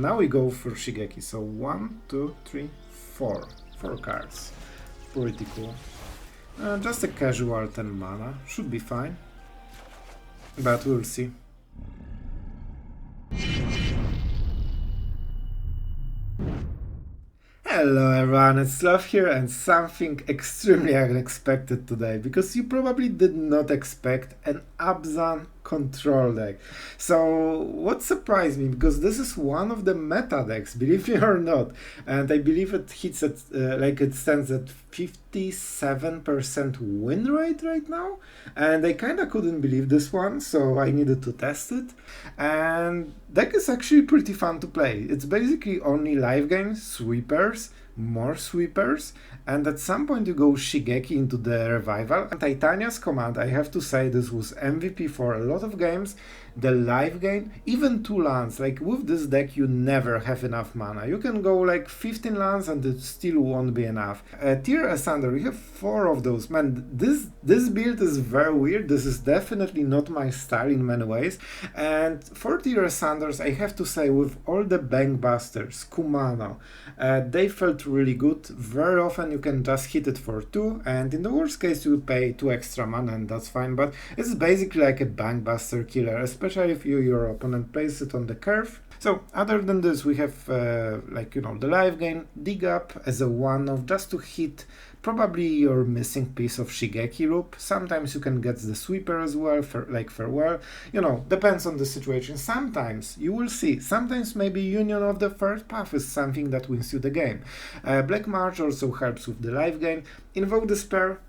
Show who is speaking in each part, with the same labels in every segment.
Speaker 1: now we go for Shigeki. So 1, 2, 3, 4. 4 cards. Pretty cool. Just a casual 10 mana. Should be fine. But we'll see. Hello everyone, it's Sloth here, and something extremely unexpected today, because you probably did not expect an Abzan control deck. So what surprised me, because this is one of the meta decks, believe me or not, and I believe it hits at like it stands at 57% win rate right now, and I kinda couldn't believe this one, so I needed to test it. And deck is actually pretty fun to play. It's basically only lifegain, sweepers, more sweepers, and at some point you go Shigeki into the revival. And Titania's command, I have to say, this was MVP for a lot of games. The lifegain, even 2 lands, like with this deck you never have enough mana. You can go like 15 lands and it still won't be enough. Tier Asunder, we have 4 of those. Man, this build is very weird. This is definitely not my style in many ways. And for Tier Asunders, I have to say, with all the Bankbusters, Kumano, they felt really good. Very often you can just hit it for 2, and in the worst case you pay 2 extra mana and that's fine, but it's basically like a Bankbuster killer, especially if your opponent plays it on the curve. So other than this, we have like, you know, the lifegain, dig up as a one-off just to hit probably your missing piece of Shigeki loop. Sometimes you can get the sweeper as well, like farewell. You know, depends on the situation. Sometimes you will see, sometimes maybe Union of the Third Path is something that wins you the game. Black March also helps with the lifegain. Invoke Despair,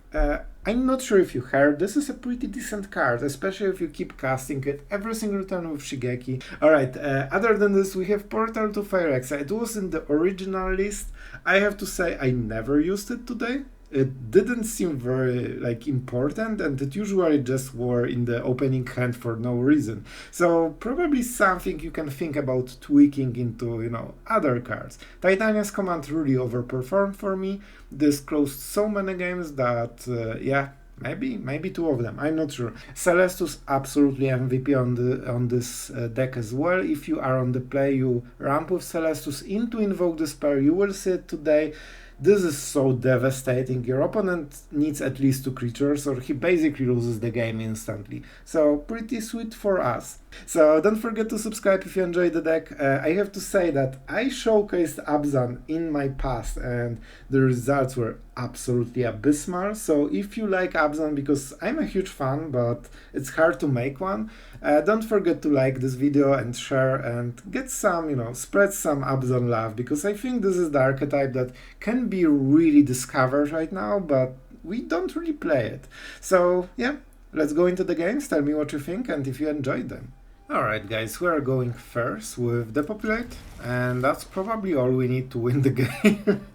Speaker 1: I'm not sure if you heard, this is a pretty decent card, especially if you keep casting it every single turn with Shigeki. Alright, other than this, we have Portal to Phyrexa. It was in the original list. I have to say I never used it today. It didn't seem very like important, and it usually just were in the opening hand for no reason. So probably something you can think about tweaking into, you know, other cards. Titania's command really overperformed for me. This closed so many games that yeah, maybe 2 of them, I'm not sure. Celestus, absolutely MVP on this deck as well. If you are on the play, you ramp with Celestus into Invoke Despair, you will see it today. This is so devastating. Your opponent needs at least 2 creatures or he basically loses the game instantly. So pretty sweet for us. So don't forget to subscribe if you enjoyed the deck. I have to say that I showcased Abzan in my past and the results were absolutely abysmal. So if you like Abzan, because I'm a huge fan but it's hard to make one, don't forget to like this video and share and get some, you know, spread some Abzan love, because I think this is the archetype that can be really discovered right now, but we don't really play it. So yeah, let's go into the games. Tell me what you think and if you enjoyed them. Alright guys, we are going first with Depopulate, and that's probably all we need to win the game.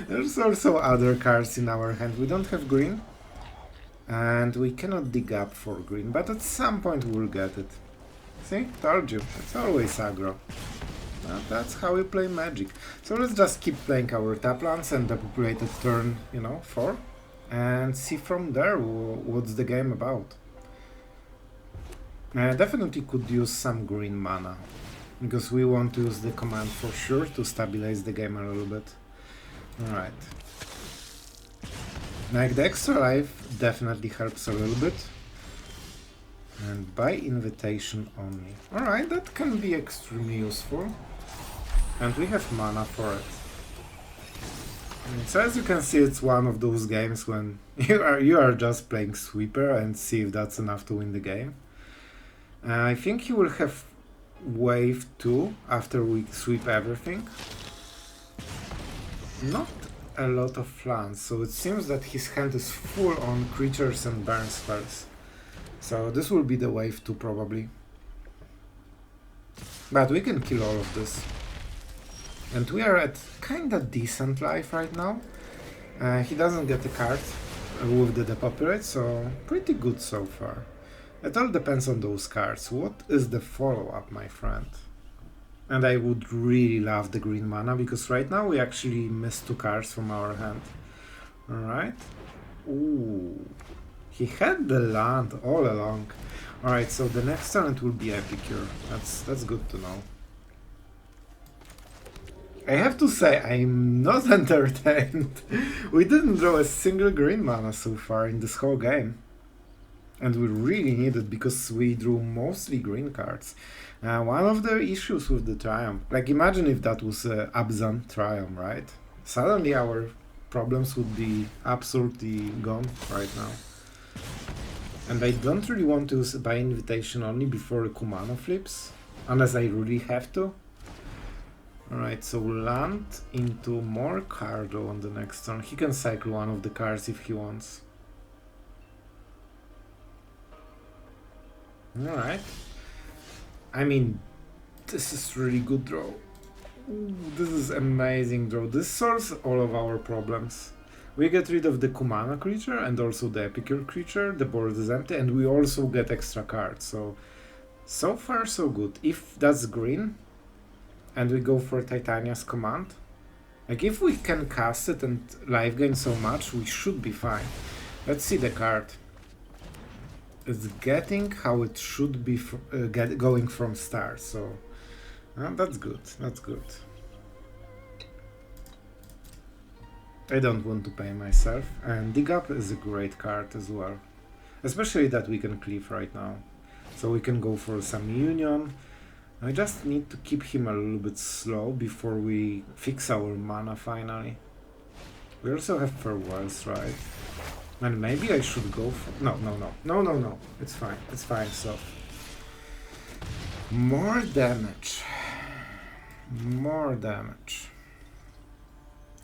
Speaker 1: There's also other cards in our hand. We don't have green, and we cannot dig up for green, but at some point we'll get it. See? Told you. It's always aggro. That's how we play Magic. So let's just keep playing our tap lands and Depopulate at turn, you know, 4, and see from there what's the game about. Definitely could use some green mana, because we want to use the command for sure to stabilize the game a little bit. Alright. Like the extra life definitely helps a little bit. And by invitation only. Alright, that can be extremely useful. And we have mana for it. So as you can see, it's one of those games when you are just playing sweeper and see if that's enough to win the game. I think he will have wave 2 after we sweep everything. Not a lot of lands, so it seems that his hand is full on creatures and burn spells. So this will be the wave 2 probably. But we can kill all of this. And we are at kinda decent life right now. He doesn't get a card with the Depopulate, so pretty good so far. It all depends on those cards. What is the follow-up, my friend? And I would really love the green mana, because right now we actually missed 2 cards from our hand. Alright. Ooh. He had the land all along. Alright, so the next turn it will be Epicure. That's good to know. I have to say, I'm not entertained. We didn't draw a single green mana so far in this whole game. And we really need it because we drew mostly green cards. One of the issues with the Triumph, like imagine if that was Abzan Triumph, right? Suddenly our problems would be absolutely gone right now. And I don't really want to buy invitation only before Kumano flips, unless I really have to. Alright, so land into more Cardo on the next turn. He can cycle one of the cards if he wants. Alright. I mean, this is really good draw. Ooh, this is amazing draw. This solves all of our problems. We get rid of the Kumano creature and also the Epicure creature. The board is empty and we also get extra cards. So far so good. If that's green, and we go for Titania's Command. Like, if we can cast it and life gain so much, we should be fine. Let's see the card. It's getting how it should be going from start, so that's good, that's good. I don't want to pay myself, and Dig Up is a great card as well. Especially that we can cleave right now. So we can go for some Union. I just need to keep him a little bit slow before we fix our mana finally. We also have Farewells, right? And maybe I should go for... No. It's fine, so... More damage.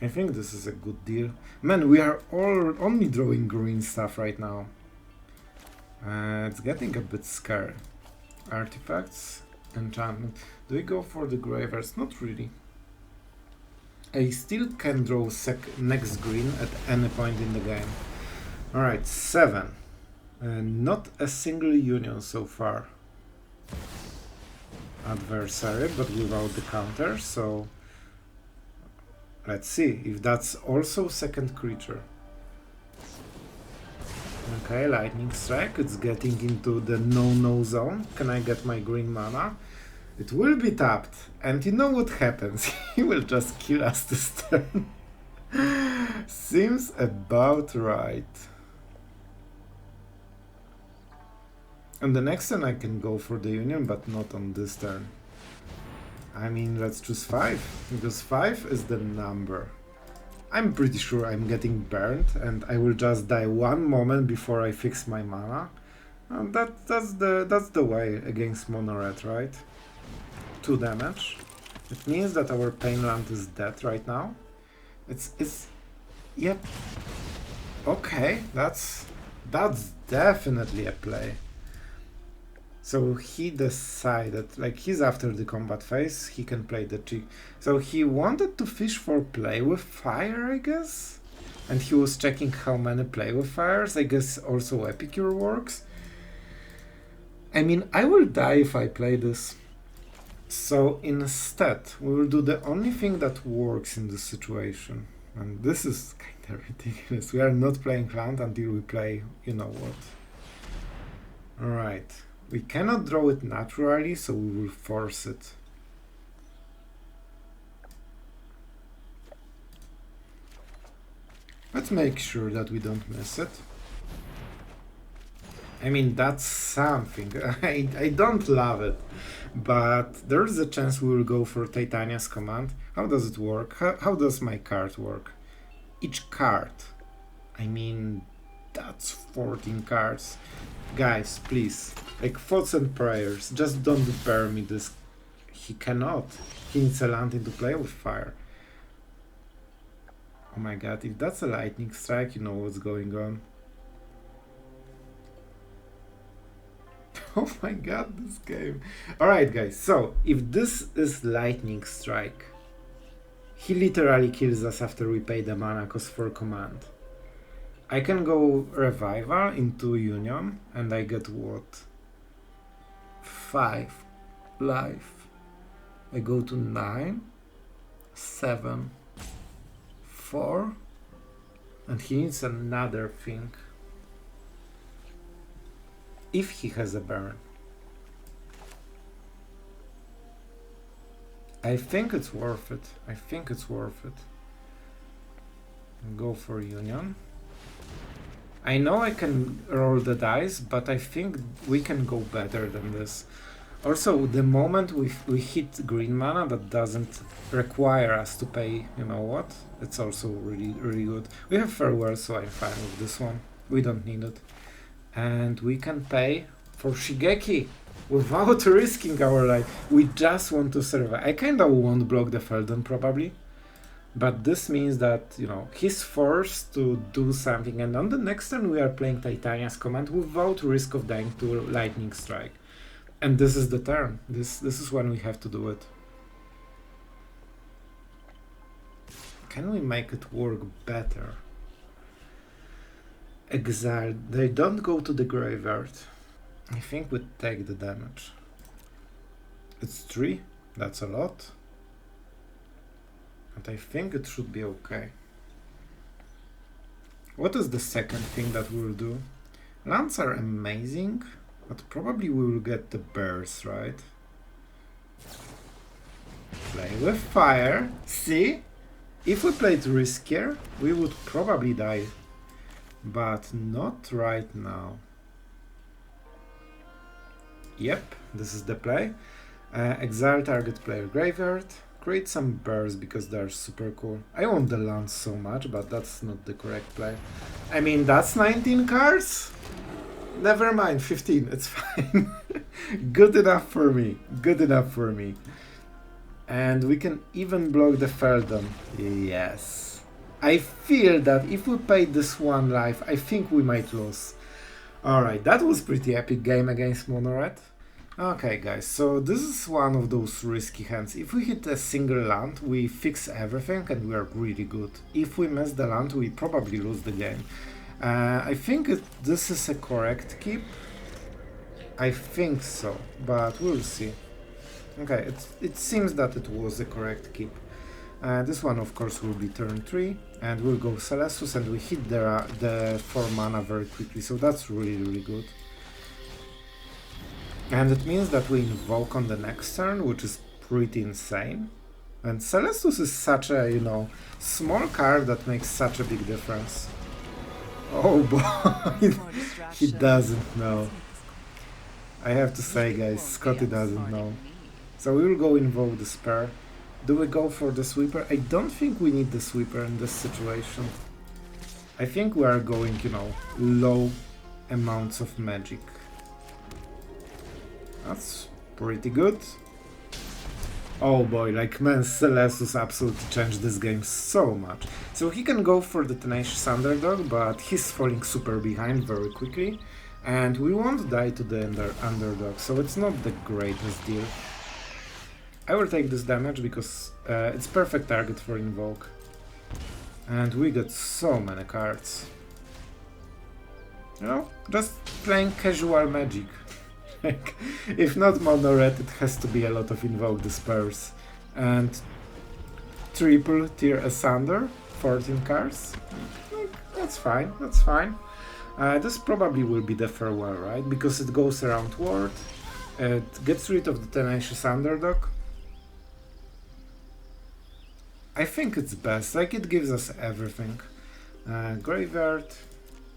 Speaker 1: I think this is a good deal. Man, we are all only drawing green stuff right now. It's getting a bit scary. Artifacts. Enchantment. Do we go for the Graveyards? Not really. I still can draw next green at any point in the game. Alright, 7. Not a single Union so far. Adversary, but without the counter, so... Let's see if that's also second creature. Okay, Lightning Strike, it's getting into the no-no zone. Can I get my green mana? It will be tapped, and you know what happens? He will just kill us this turn. Seems about right. And the next turn I can go for the Union, but not on this turn. I mean, let's choose 5, because 5 is the number. I'm pretty sure I'm getting burned and I will just die one moment before I fix my mana. And that's the way against mono red, right? 2 damage. It means that our Painland is dead right now. It's yep. Okay, that's definitely a play. So he decided, like, he's after the combat phase, he can play the cheek. So he wanted to fish for play with fire, I guess? And he was checking how many play with fires. I guess also Epicure works. I mean, I will die if I play this. So instead, we will do the only thing that works in this situation. And this is kind of ridiculous. We are not playing land until we play, you know what. Alright. We cannot draw it naturally, so we will force it. Let's make sure that we don't miss it. I mean, that's something. I don't love it, but there's a chance we will go for Titania's Command. How does it work? How does my card work? Each card. I mean, that's 14 cards. Guys, please, like, thoughts and prayers, just don't bear me this. He cannot. He needs a land into play with fire. Oh my god, if that's a lightning strike, you know what's going on. Oh my god, this game. Alright guys, so if this is lightning strike, he literally kills us after we pay the mana cost for command. I can go Revival into Union, and I get what? 5 life. I go to 9, 7, 4, and he needs another thing. If he has a Baron. I think it's worth it. I think it's worth it. Go for Union. I know I can roll the dice, but I think we can go better than this. Also, the moment we hit green mana, that doesn't require us to pay, you know what? It's also really good. We have Farewell, so I'm fine with this one. We don't need it. And we can pay for Shigeki without risking our life. We just want to survive. I kinda won't block the Felden probably. But this means that, you know, he's forced to do something, and on the next turn we are playing Titania's Command without risk of dying to Lightning Strike. And this is the turn. This is when we have to do it. Can we make it work better? Exile. They don't go to the graveyard. I think we take the damage. It's 3. That's a lot. But I think it should be okay. What is the second thing that we will do? Lands are amazing, but probably we will get the bears, right? Play with fire. See? If we played riskier, we would probably die. But not right now. Yep, this is the play. Exile target player graveyard. Create some bears because they're super cool. I want the lands so much, but that's not the correct play. I mean, that's 19 cards? Never mind, 15, it's fine. Good enough for me, good enough for me. And we can even block the Felden. Yes. I feel that if we pay this one life, I think we might lose. Alright, that was pretty epic game against Mono Red. Okay guys, so this is one of those risky hands. If we hit a single land, we fix everything and we are really good. If we miss the land, we probably lose the game. I think this is a correct keep. I think so, but we'll see. Okay, it seems that it was a correct keep. This one of course will be turn 3, and we'll go Celestus, and we hit the 4 mana very quickly, so that's really good. And it means that we invoke on the next turn, which is pretty insane. And Celestus is such a, you know, small card that makes such a big difference. Oh boy, he doesn't know. I have to say guys, Scotty doesn't know. So we will go Invoke Despair. Do we go for the sweeper? I don't think we need the sweeper in this situation. I think we are going, you know, low amounts of magic. That's pretty good. Oh boy, like man, Celestus absolutely changed this game so much. So he can go for the Tenacious Underdog, but he's falling super behind very quickly. And we won't die to the underdog, so it's not the greatest deal. I will take this damage because it's perfect target for Invoke. And we got so many cards. You know, just playing casual magic. Like, if not Mono Red, it has to be a lot of Invoke Despairs. And triple tier Asunder, 14 cards. That's fine, that's fine. This probably will be the Farewell, right? Because it goes around ward, it gets rid of the Tenacious Underdog. I think it's best, like it gives us everything. Graveyard,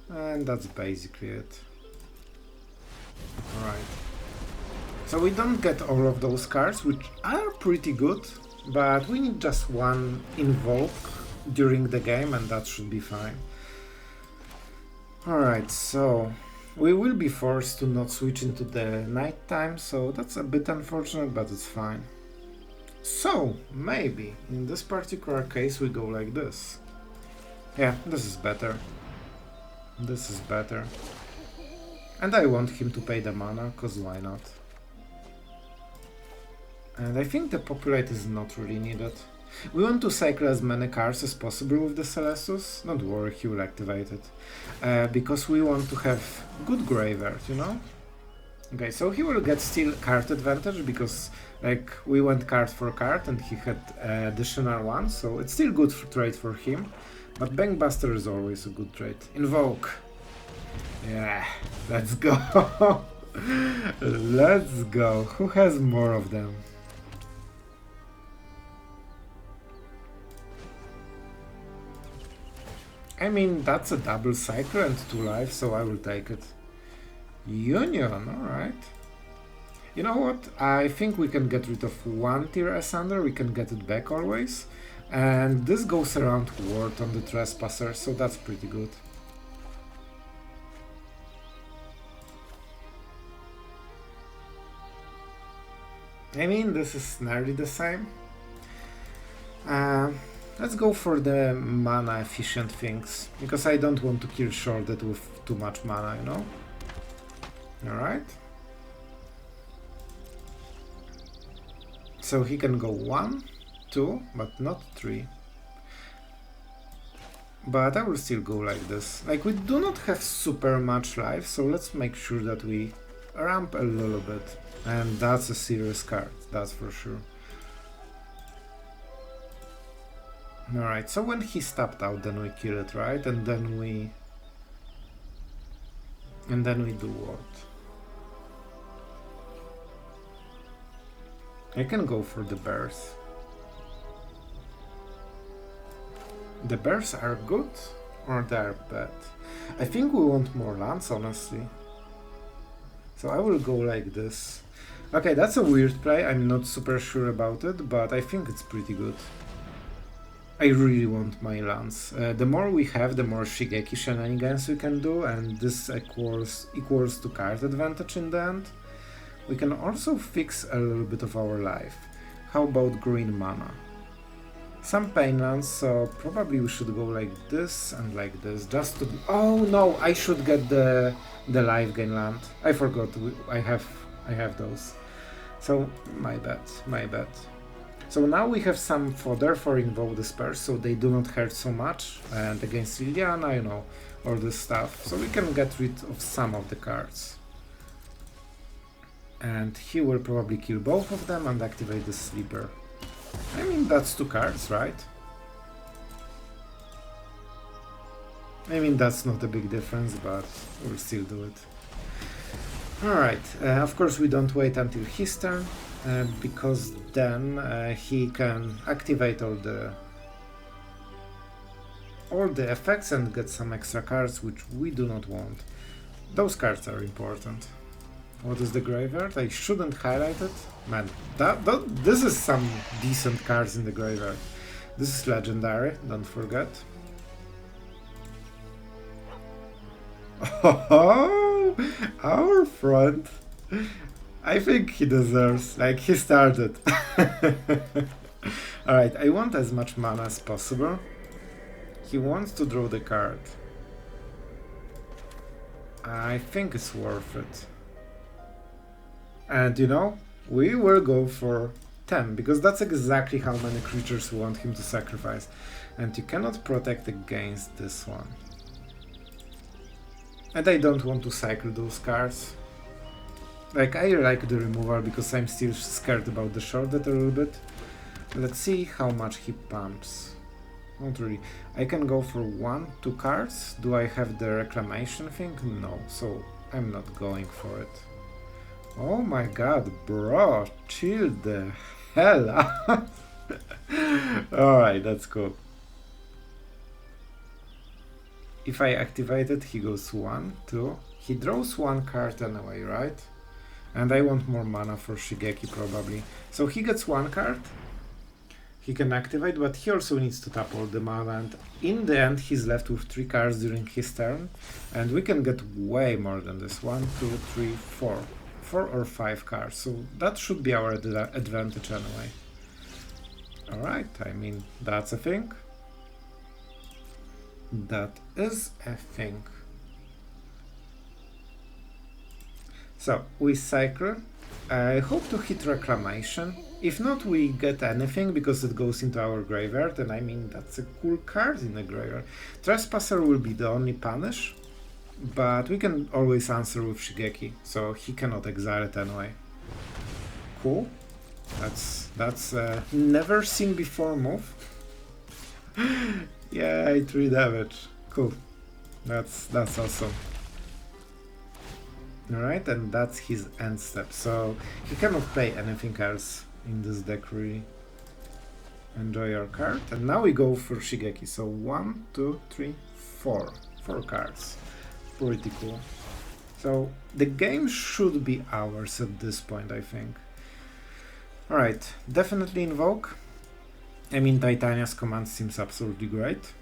Speaker 1: and that's basically it. Alright. So we don't get all of those cards, which are pretty good, but we need just one Invoke during the game and that should be fine. Alright, so we will be forced to not switch into the night time, so that's a bit unfortunate, but it's fine. So, maybe in this particular case we go like this. Yeah, this is better. This is better. And I want him to pay the mana, cause why not? And I think the Populate is not really needed. We want to cycle as many cards as possible with the Celestus. Don't worry, he will activate it. Because we want to have good graveyard, you know? Okay, so he will get still card advantage because like we went card for card and he had additional one, so it's still good trade for him. But Bankbuster is always a good trade. Invoke! Yeah, let's go! Let's go! Who has more of them? I mean, that's a double cycle and 2 life, so I will take it. Union, alright. You know what? I think we can get rid of 1 tier Ascender, we can get it back always. And this goes around ward on the Trespasser, so that's pretty good. I mean, this is nearly the same. Let's go for the mana efficient things, because I don't want to kill Shorted with too much mana, you know? Alright. So he can go 1, 2, but not 3. But I will still go like this. Like, we do not have super much life, so let's make sure that we ramp a little bit. And that's a serious card, that's for sure. Alright, so when he stepped out, then we kill it, right? And then we do what? I can go for the bears. The bears are good or they are bad? I think we want more lands, honestly. So I will go like this. Okay, that's a weird play, I'm not super sure about it, but I think it's pretty good. I really want my lands. The more we have, the more Shigeki shenanigans we can do, and this equals to card advantage in the end. We can also fix a little bit of our life. How about green mana? Some pain lands, so probably we should go like this and like this, just to... Oh no, I should get the lifegain land. I forgot, I have those. So, my bad, my bad. So now we have some fodder for Invoke Despair, so they do not hurt so much, and against Liliana, you know, all this stuff. So we can get rid of some of the cards. And he will probably kill both of them and activate the Sleeper. I mean, that's 2 cards, right? I mean, that's not a big difference, but we'll still do it. Alright, of course we don't wait until his turn. Because then he can activate all the effects and get some extra cards, which we do not want. Those cards are important. What is the graveyard? I shouldn't highlight it. Man, this is some decent cards in the graveyard. This is legendary, don't forget. Oh, our front. I think he deserves, like, he started. Alright, I want as much mana as possible. He wants to draw the card. I think it's worth it. And you know, we will go for 10, because that's exactly how many creatures we want him to sacrifice. And you cannot protect against this one. And I don't want to cycle those cards. Like, I like the removal because I'm still scared about the Shorted a little bit. Let's see how much he pumps. Not really. I can go for 1, 2 cards. Do I have the reclamation thing? No, so I'm not going for it. Oh my god, bro, chill the hell out. Alright, that's cool. If I activate it, he goes 1, 2. He draws 1 card anyway, right? And I want more mana for Shigeki probably. So he gets 1 card. He can activate, but he also needs to tap all the mana. And in the end, he's left with 3 cards during his turn. And we can get way more than this. 1, 2, 3, 4. 4 or 5 cards. So that should be our advantage anyway. Alright, I mean, that's a thing. That is a thing. So, we cycle. I hope to hit Reclamation. If not, we get anything because it goes into our graveyard, and I mean, that's a cool card in the graveyard. Trespasser will be the only punish, but we can always answer with Shigeki, so he cannot exile it anyway. Cool. That's a never seen before move. Yeah, 3 damage. Cool. That's awesome. Alright, and that's his end step, so he cannot play anything else in this deck really. Enjoy your card. And now we go for Shigeki. So 1, 2, 3, 4. 4 cards. Pretty cool. So the game should be ours at this point, I think. Alright, definitely Invoke. I mean, Titania's command seems absolutely great.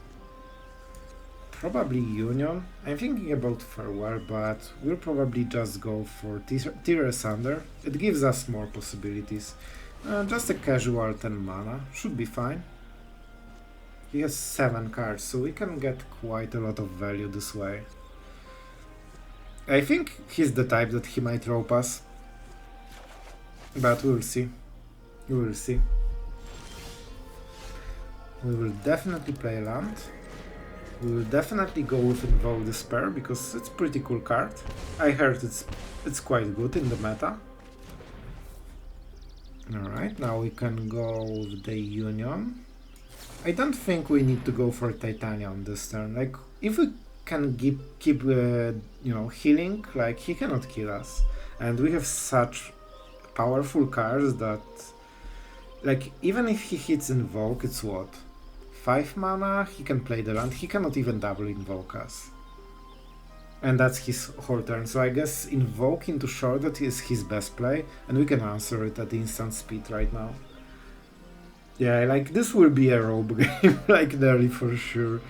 Speaker 1: Probably Union. I'm thinking about Farewell, but we'll probably just go for Tier Asunder. It gives us more possibilities. Just a casual 10 mana, should be fine. He has 7 cards, so we can get quite a lot of value this way. I think he's the type that he might rope us. But we'll see. We will see. We will definitely play land. We will definitely go with Invoke Despair because it's a pretty cool card. I heard it's quite good in the meta. Alright, now we can go with the Union. I don't think we need to go for Titania on this turn. Like, if we can keep you know, healing, like, he cannot kill us. And we have such powerful cards that, like, even if he hits Invoke, it's what? 5 mana, he can play the land, he cannot even double Invoke us. And that's his whole turn, so I guess Invoke into Shrouded is his best play, and we can answer it at the instant speed right now. Yeah, like, this will be a robe game, like, nearly for sure.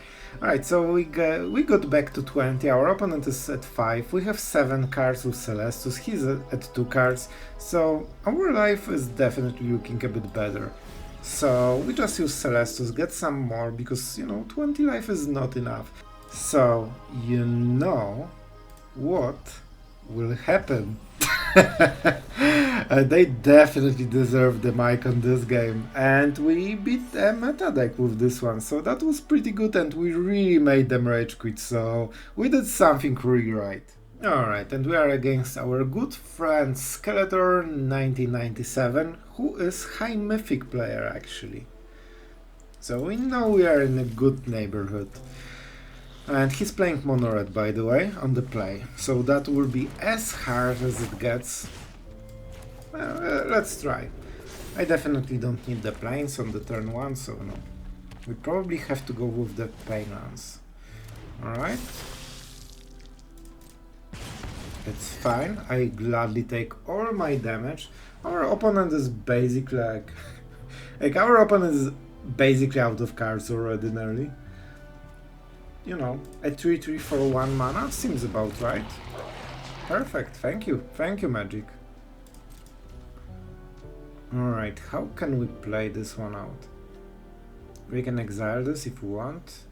Speaker 1: Alright, so we got back to 20, our opponent is at 5, we have 7 cards with Celestus, he's at 2 cards, so our life is definitely looking a bit better. So we just use Celestus, get some more, because, you know, 20 life is not enough. So, you know what will happen. They definitely deserve the mic on this game, and we beat a meta deck with this one, so that was pretty good, and we really made them rage quit, so we did something really right. Alright, and we are against our good friend Skeletor 1997, who is high mythic player actually. So we know we are in a good neighborhood. And he's playing mono red, by the way, on the play, so that will be as hard as it gets. Well, let's try. I definitely don't need the plains on the turn 1, so no. We probably have to go with the Painlands. Alright. It's fine, I gladly take all my damage. Our opponent is basically like our opponent is basically out of cards already nearly. You know, a 3/3 for 1 mana seems about right. Perfect, thank you Magic. Alright, how can we play this one out? We can exile this if we want,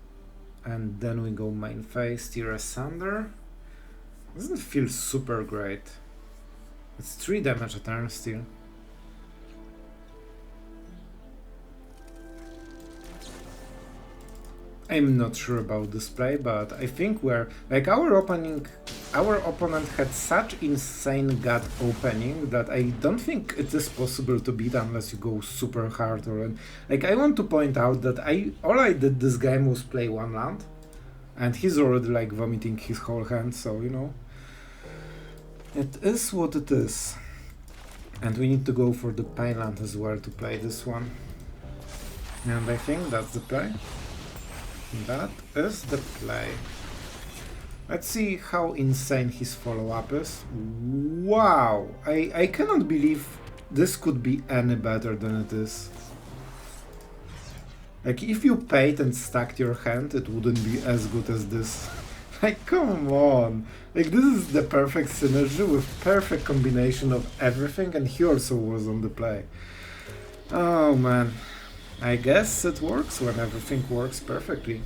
Speaker 1: and then we go main phase, Tier Asunder. Doesn't feel super great. It's 3 damage a turn still. I'm not sure about this play, but I think we're like our opponent had such insane gut opening that I don't think it is possible to beat unless you go super hard or like I want to point out that all I did this game was play 1 land, and he's already like vomiting his whole hand, so you know. It is what it is. And we need to go for the Painland as well to play this one. And I think that's the play. That is the play. Let's see how insane his follow-up is. Wow! I cannot believe this could be any better than it is. Like, if you paid and stacked your hand, it wouldn't be as good as this. Like, come on! Like, this is the perfect synergy with perfect combination of everything, and he also was on the play. Oh man. I guess it works when everything works perfectly.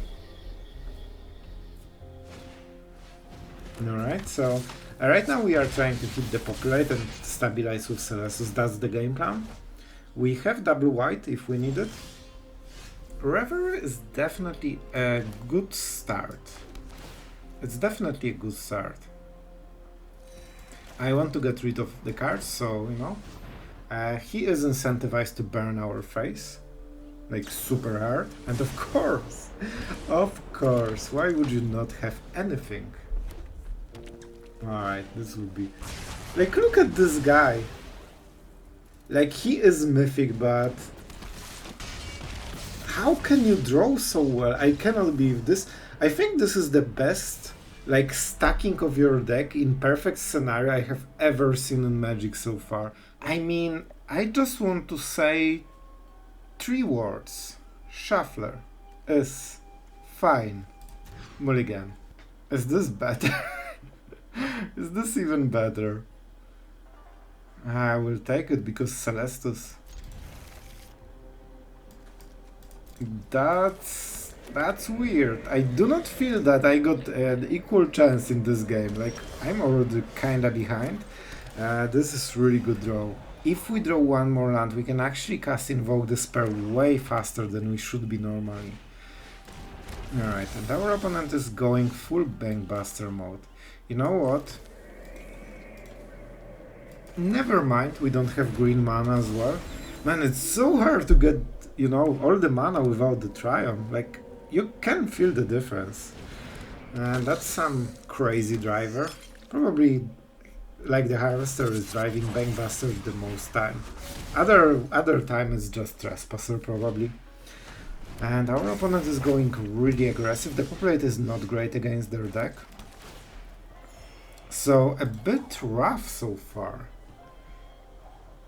Speaker 1: Alright, so right now we are trying to hit the populate and stabilize with Celestus. That's the game plan. We have double white if we need it. Revelry is definitely a good start. It's definitely a good start. I want to get rid of the cards, so, you know, he is incentivized to burn our face. Like, super hard. And of course, why would you not have anything? Alright, this would be... Like, look at this guy. Like, he is mythic, but... how can you draw so well? I cannot believe this. I think this is the best like stacking of your deck in perfect scenario I have ever seen in Magic so far. I mean, I just want to say 3 words. Shuffler is fine. Mulligan. Is this better? Is this even better? I will take it because Celestus. That's weird. I do not feel that I got an equal chance in this game. Like, I'm already kinda behind. This is really good draw. If we draw one more land, we can actually cast Invoke Despair way faster than we should be normally. Alright, and our opponent is going full Bankbuster mode. You know what? Never mind, we don't have green mana as well. Man, it's so hard to get, you know, all the mana without the Triumph. Like, you can feel the difference. And that's some crazy driver. Probably, like the Harvester is driving Bankbuster the most time. Other time it's just Trespasser, probably. And our opponent is going really aggressive. The populate is not great against their deck. So, a bit rough so far.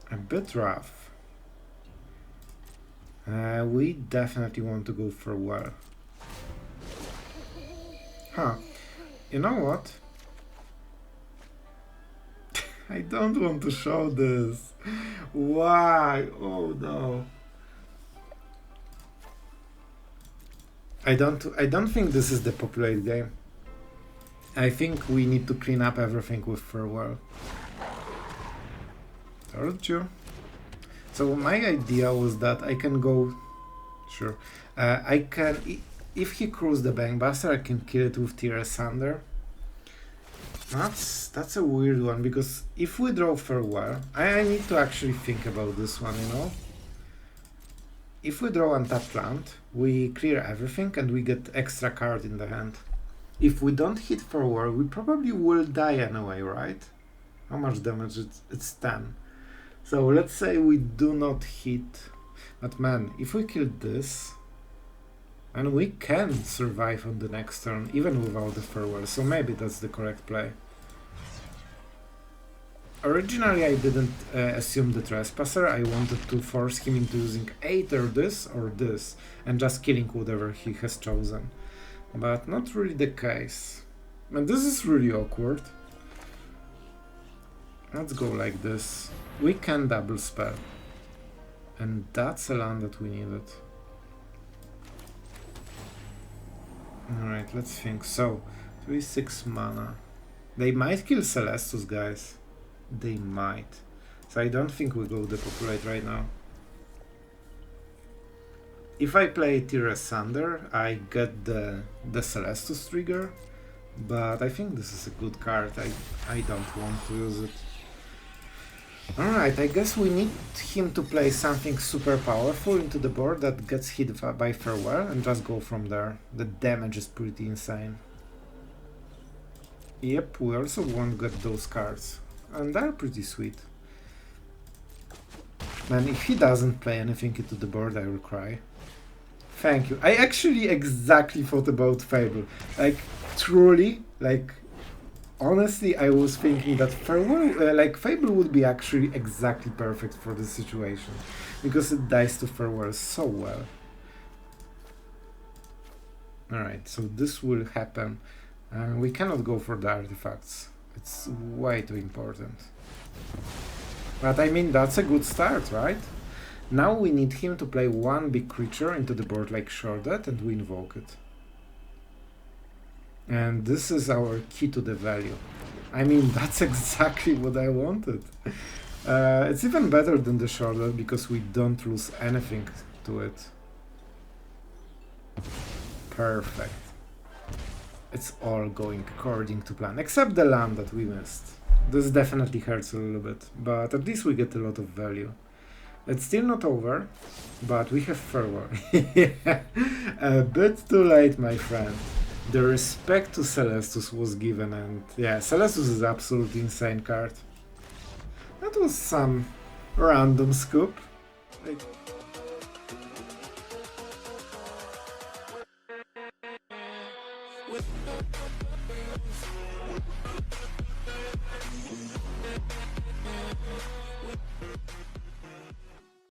Speaker 1: A bit rough. We definitely want to go for well. Huh. You know what? I don't want to show this. Why? Oh no. I don't think this is the populate game. I think we need to clean up everything with Farewell. Told you. So my idea was that I can go... Sure. I can... If he crews the Bankbuster, I can kill it with Tear Asunder. That's a weird one, because if we draw Farewell... I need to actually think about this one, you know? If we draw untapped land, we clear everything and we get extra card in the hand. If we don't hit Farewell, we probably will die anyway, right? How much damage? It's 10. So let's say we do not hit. But man, if we kill this, and we can survive on the next turn, even without the Farewell, so maybe that's the correct play. Originally I didn't assume the Trespasser. I wanted to force him into using either this or this, and just killing whatever he has chosen. But not really the case. And this is really awkward. Let's go like this. We can double spell. And that's a land that we needed. Alright, let's think. So, 3-6 mana. They might kill Celestus, guys. They might. So I don't think we go the populate right now. If I play Tear Asunder, I get the Celestus trigger. But I think this is a good card. I don't want to use it. Alright, I guess we need him to play something super powerful into the board that gets hit by Farewell and just go from there. The damage is pretty insane. Yep, we also won't get those cards. And they're pretty sweet. Man, if he doesn't play anything into the board, I will cry. Thank you. I actually exactly thought about Fable. Like, truly, like... Honestly, I was thinking that Farewell, like Fable would be actually exactly perfect for this situation, because it dies to Farewell so well. Alright, so this will happen. We cannot go for the artifacts. It's way too important. But I mean, that's a good start, right? Now we need him to play one big creature into the board like Shorted, and we invoke it. And this is our key to the value. I mean, that's exactly what I wanted. It's even better than the Shorted because we don't lose anything to it. Perfect. It's all going according to plan, except the land that we missed. This definitely hurts a little bit, but at least we get a lot of value. It's still not over, but we have Farewell. A bit too late, my friend. The respect to Celestus was given, and yeah, Celestus is absolutely insane card. That was some random scoop. Like,